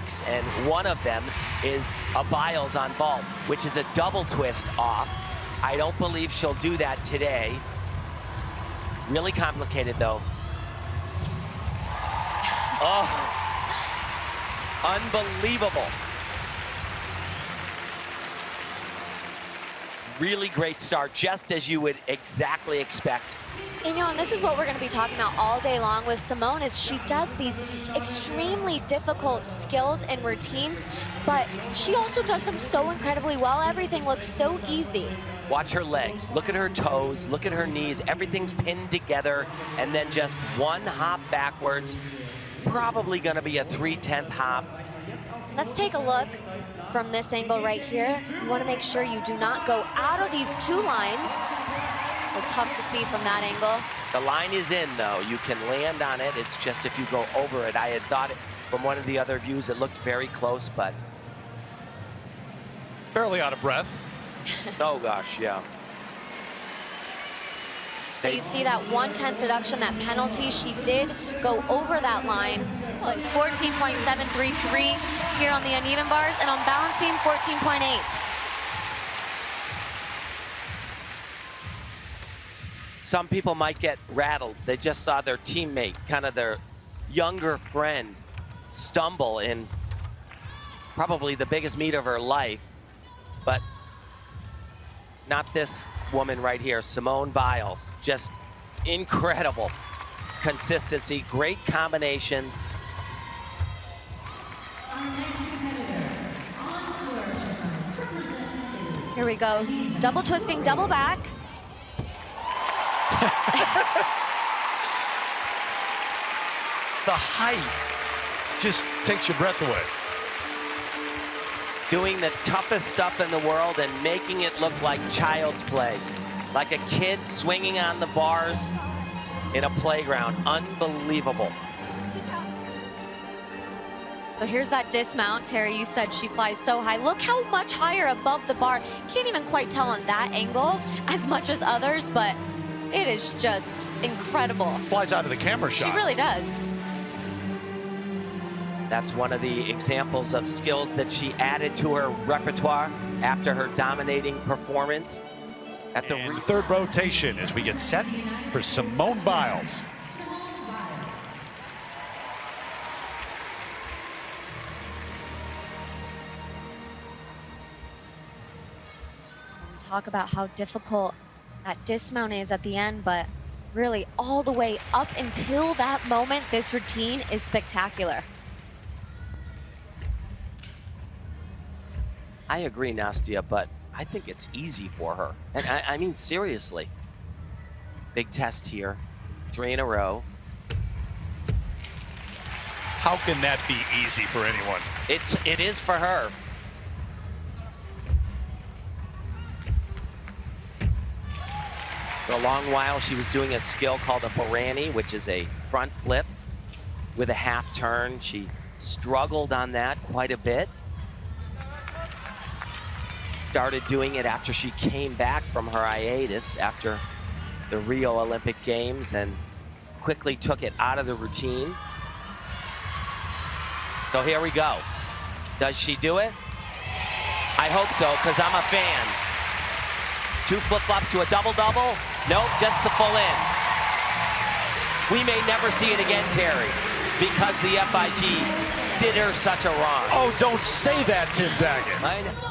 tricks, and one of them is a Biles on vault, which is a double twist off. I don't believe she'll do that today. Really complicated, though. Oh, unbelievable. Really great start, just as you would exactly expect. And, and this is what we're going to be talking about all day long with Simone, is she does these extremely difficult skills and routines, but she also does them so incredibly well. Everything looks so easy. Watch her legs, look at her toes, look at her knees, everything's pinned together, and then just one hop backwards, probably going to be a 3/10 hop. Let's take a look from this angle right here. You want to make sure you do not go out of these two lines. So tough to see from that angle. The line is in, though. You can land on it. It's just if you go over it. I had thought it from one of the other views, it looked very close, but barely out of breath. Oh gosh, yeah. So you see that 1/10 deduction, that penalty. She did go over that line. Well, it was 14.733 here on the uneven bars, and on balance beam, 14.8. Some people might get rattled. They just saw their teammate, kind of their younger friend, stumble in probably the biggest meet of her life, but not this woman right here, Simone Biles. Just incredible consistency, great combinations. Here we go. Double twisting, double back. The height just takes your breath away. Doing the toughest stuff in the world and making it look like child's play. Like a kid swinging on the bars in a playground. Unbelievable. So here's that dismount. Terry, you said she flies so high. Look how much higher above the bar. Can't even quite tell on that angle as much as others, but it is just incredible. Flies out of the camera shot. She really does. That's one of the examples of skills that she added to her repertoire after her dominating performance at the third rotation as we get set for Simone Biles. Talk about how difficult that dismount is at the end, but really all the way up until that moment, this routine is spectacular. I agree, Nastia, but I think it's easy for her. And I mean, seriously. Big test here. 3 in a row. How can that be easy for anyone? It is for her. For a long while, she was doing a skill called a Barani, which is a front flip with a half turn. She struggled on that quite a bit. Started doing it after she came back from her hiatus after the Rio Olympic Games and quickly took it out of the routine. So here we go. Does she do it? I hope so, because I'm a fan. 2 flip-flops to a double-double. Nope, just the full in. We may never see it again, Terry, because the FIG did her such a wrong. Oh, don't say that, Tim Daggett. I know.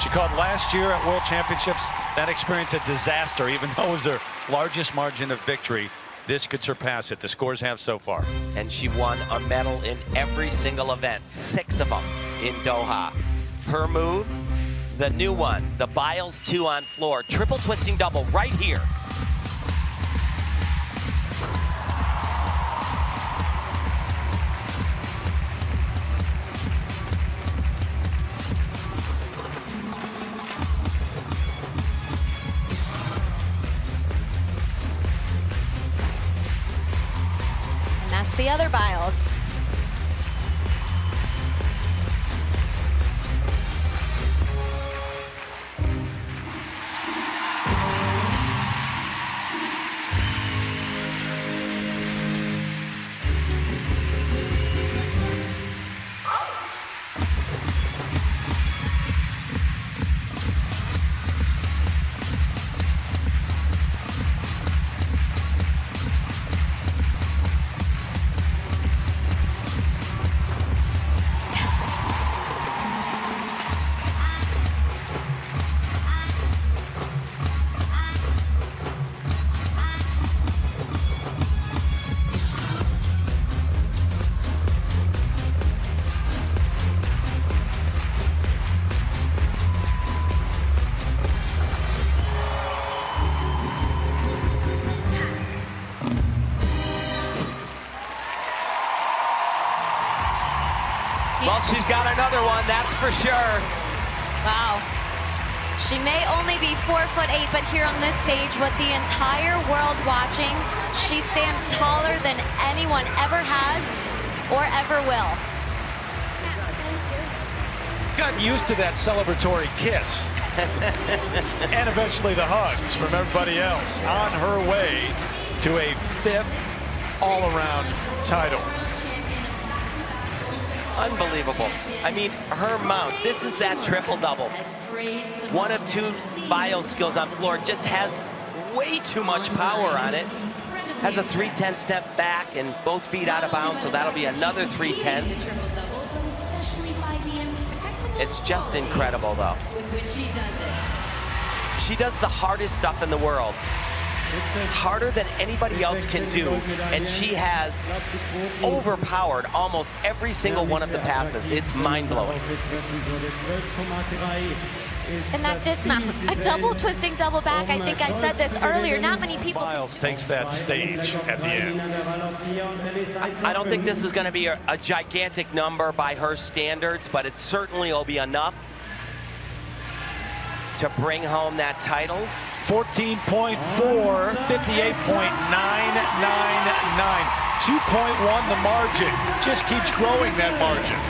She called last year at World Championships. That experience a disaster. Even though it was her largest margin of victory, this could surpass it. The scores have so far. And she won a medal in every single event, 6 of them in Doha. Her move, the new one, the Biles 2 on floor. Triple twisting double right here. The other Biles. Well, she's got another one, that's for sure. Wow. She may only be 4'8", but here on this stage, with the entire world watching, she stands taller than anyone ever has or ever will. Gotten used to that celebratory kiss. And eventually the hugs from everybody else. On her way to a 5th all-around title. Unbelievable. I mean, her mount, this is that triple-double. One of 2 Biles skills on floor, just has way too much power on it. Has a 3/10 step back and both feet out of bounds, so that'll be another 3/10. It's just incredible, though. She does the hardest stuff in the world. Harder than anybody else can do, and she has overpowered almost every single one of the passes. It's mind-blowing. And that dismount, a double twisting double back, I think I said this earlier, not many people. Biles takes that stage at the end. I don't think this is going to be a gigantic number by her standards, but it certainly will be enough to bring home that title. 14.4, 58.999. 2.1 the margin. Just keeps growing that margin.